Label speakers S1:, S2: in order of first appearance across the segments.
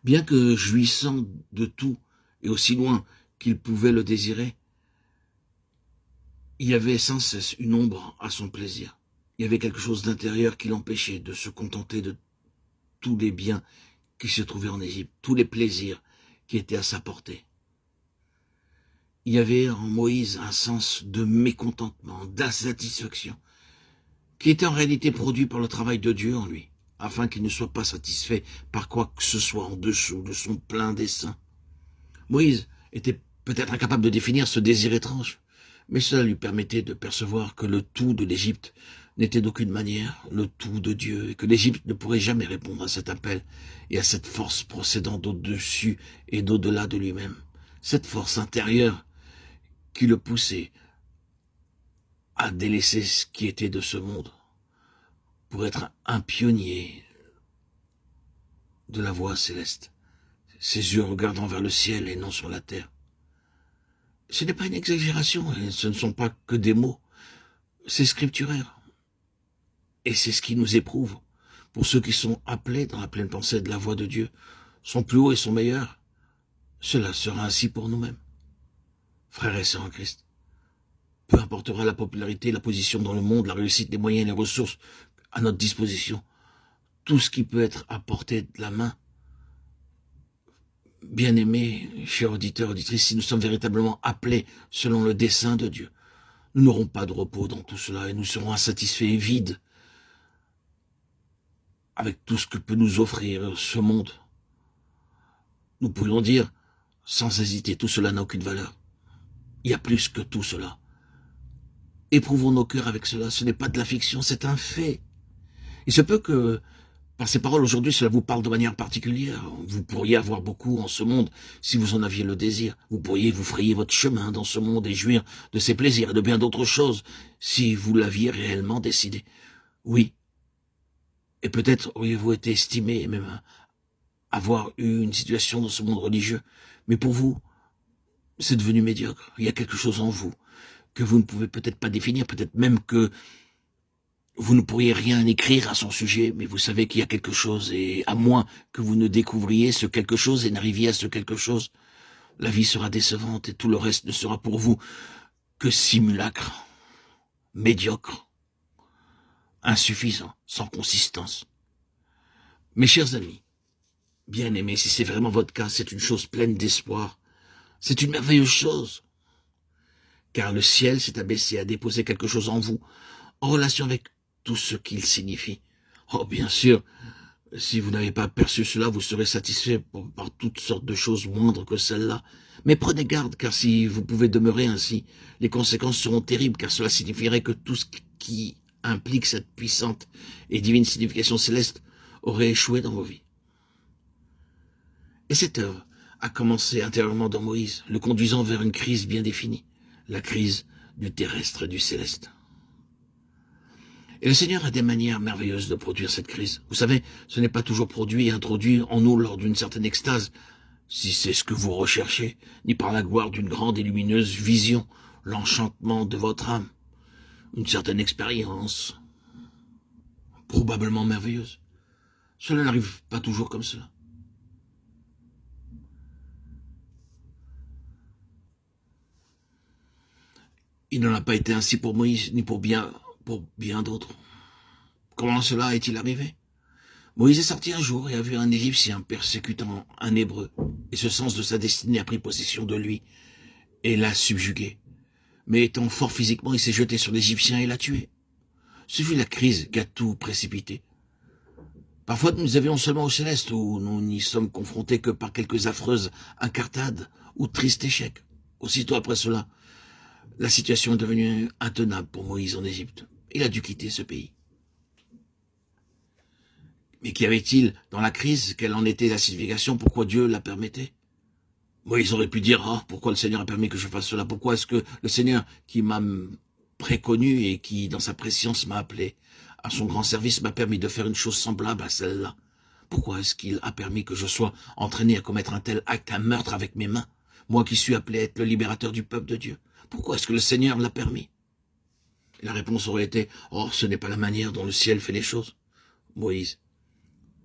S1: Bien que jouissant de tout, et aussi loin qu'il pouvait le désirer, il y avait sans cesse une ombre à son plaisir. Il y avait quelque chose d'intérieur qui l'empêchait de se contenter de tous les biens qui se trouvaient en Égypte, tous les plaisirs qui étaient à sa portée. Il y avait en Moïse un sens de mécontentement, d'insatisfaction, qui était en réalité produit par le travail de Dieu en lui, afin qu'il ne soit pas satisfait par quoi que ce soit en dessous de son plein dessein. Moïse était peut-être incapable de définir ce désir étrange, mais cela lui permettait de percevoir que le tout de l'Égypte n'était d'aucune manière le tout de Dieu, et que l'Égypte ne pourrait jamais répondre à cet appel et à cette force procédant d'au-dessus et d'au-delà de lui-même. Cette force intérieure qui le poussait à délaisser ce qui était de ce monde pour être un pionnier de la voie céleste, ses yeux regardant vers le ciel et non sur la terre. Ce n'est pas une exagération, et ce ne sont pas que des mots, c'est scripturaire. Et c'est ce qui nous éprouve. Pour ceux qui sont appelés dans la pleine pensée de la voix de Dieu, sont plus hauts et sont meilleurs, cela sera ainsi pour nous-mêmes. Frères et sœurs en Christ, peu importera la popularité, la position dans le monde, la réussite, les moyens et les ressources à notre disposition, tout ce qui peut être à portée de la main. Bien-aimés, chers auditeurs, auditrices, si nous sommes véritablement appelés selon le dessein de Dieu, nous n'aurons pas de repos dans tout cela et nous serons insatisfaits et vides avec tout ce que peut nous offrir ce monde. Nous pourrions dire, sans hésiter, tout cela n'a aucune valeur. Il y a plus que tout cela. Éprouvons nos cœurs avec cela, ce n'est pas de la fiction, c'est un fait. Il se peut que, par ces paroles aujourd'hui, cela vous parle de manière particulière. Vous pourriez avoir beaucoup en ce monde si vous en aviez le désir. Vous pourriez vous frayer votre chemin dans ce monde et jouir de ses plaisirs et de bien d'autres choses si vous l'aviez réellement décidé. Oui. Et peut-être auriez-vous été estimé et même avoir eu une situation dans ce monde religieux. Mais pour vous, c'est devenu médiocre. Il y a quelque chose en vous que vous ne pouvez peut-être pas définir, peut-être même que vous ne pourriez rien écrire à son sujet, mais vous savez qu'il y a quelque chose, et à moins que vous ne découvriez ce quelque chose et n'arriviez à ce quelque chose, la vie sera décevante et tout le reste ne sera pour vous que simulacre, médiocre, insuffisant, sans consistance. Mes chers amis, bien-aimés, si c'est vraiment votre cas, c'est une chose pleine d'espoir. C'est une merveilleuse chose. Car le ciel s'est abaissé à déposer quelque chose en vous, en relation avec tout ce qu'il signifie. Oh, bien sûr, si vous n'avez pas perçu cela, vous serez satisfait par toutes sortes de choses moindres que celles-là. Mais prenez garde, car si vous pouvez demeurer ainsi, les conséquences seront terribles, car cela signifierait que tout ce qui implique cette puissante et divine signification céleste aurait échoué dans vos vies. Et cette œuvre a commencé intérieurement dans Moïse, le conduisant vers une crise bien définie, la crise du terrestre et du céleste. Et le Seigneur a des manières merveilleuses de produire cette crise. Vous savez, ce n'est pas toujours produit et introduit en nous lors d'une certaine extase, si c'est ce que vous recherchez, ni par la gloire d'une grande et lumineuse vision, l'enchantement de votre âme, une certaine expérience, probablement merveilleuse. Cela n'arrive pas toujours comme cela. Il n'en a pas été ainsi pour Moïse, ni pour bien d'autres. Comment cela est-il arrivé? Moïse est sorti un jour et a vu un Égyptien persécutant un Hébreu, et ce sens de sa destinée a pris possession de lui et l'a subjugué. Mais étant fort physiquement, il s'est jeté sur l'Égyptien et l'a tué. Ce fut la crise qui a tout précipité. Parfois, nous avions seulement au céleste, où nous n'y sommes confrontés que par quelques affreuses incartades ou tristes échecs. Aussitôt après cela, la situation est devenue intenable pour Moïse en Égypte. Il a dû quitter ce pays. Mais qu'y avait-il dans la crise? Quelle en était la signification? Pourquoi Dieu la permettait? Moïse aurait pu dire, pourquoi le Seigneur a permis que je fasse cela? Pourquoi est-ce que le Seigneur qui m'a préconnu et qui, dans sa préscience, m'a appelé à son grand service, m'a permis de faire une chose semblable à celle-là? Pourquoi est-ce qu'il a permis que je sois entraîné à commettre un tel acte, un meurtre avec mes mains? Moi qui suis appelé à être le libérateur du peuple de Dieu. Pourquoi est-ce que le Seigneur l'a permis? Et la réponse aurait été, ce n'est pas la manière dont le ciel fait les choses. Moïse,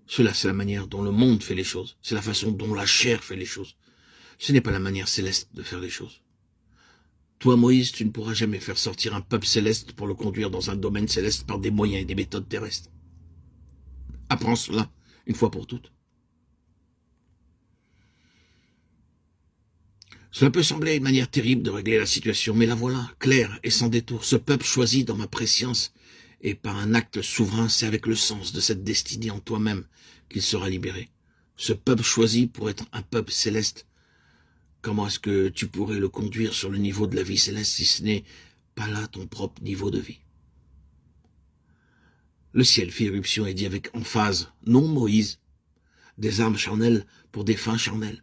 S1: Cela, c'est la manière dont le monde fait les choses. C'est la façon dont la chair fait les choses. Ce n'est pas la manière céleste de faire les choses. Toi, Moïse, tu ne pourras jamais faire sortir un peuple céleste pour le conduire dans un domaine céleste par des moyens et des méthodes terrestres. Apprends cela, une fois pour toutes. Cela peut sembler une manière terrible de régler la situation, mais la voilà, claire et sans détour. Ce peuple choisi dans ma préscience, et par un acte souverain, c'est avec le sens de cette destinée en toi-même qu'il sera libéré. Ce peuple choisi pour être un peuple céleste, comment est-ce que tu pourrais le conduire sur le niveau de la vie céleste si ce n'est pas là ton propre niveau de vie? Le ciel fit éruption et dit avec emphase, non Moïse, des armes charnelles pour des fins charnelles,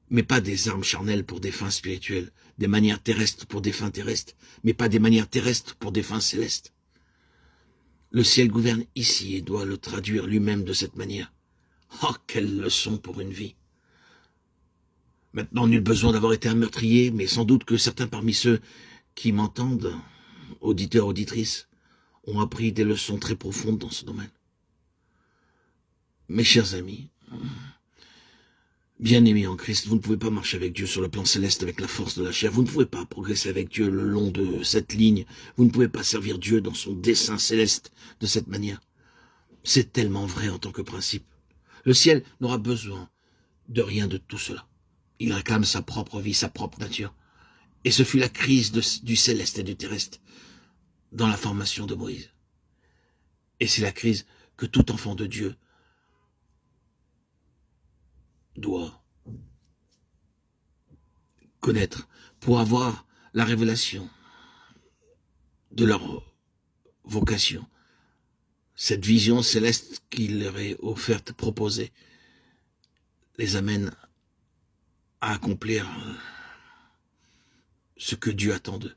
S1: mais pas des armes charnelles pour des fins spirituelles, des manières terrestres pour des fins terrestres, mais pas des manières terrestres pour des fins célestes. Le ciel gouverne ici et doit le traduire lui-même de cette manière. Oh, quelle leçon pour une vie! Maintenant, nul besoin d'avoir été un meurtrier, mais sans doute que certains parmi ceux qui m'entendent, auditeurs, auditrices, ont appris des leçons très profondes dans ce domaine. Mes chers amis, bien-aimés en Christ, vous ne pouvez pas marcher avec Dieu sur le plan céleste avec la force de la chair. Vous ne pouvez pas progresser avec Dieu le long de cette ligne. Vous ne pouvez pas servir Dieu dans son dessein céleste de cette manière. C'est tellement vrai en tant que principe. Le ciel n'aura besoin de rien de tout cela. Il réclame sa propre vie, sa propre nature. Et ce fut la crise du céleste et du terrestre dans la formation de Moïse. Et c'est la crise que tout enfant de Dieu doit connaître pour avoir la révélation de leur vocation. Cette vision céleste qui leur est offerte, proposée, les amène à accomplir ce que Dieu attend d'eux.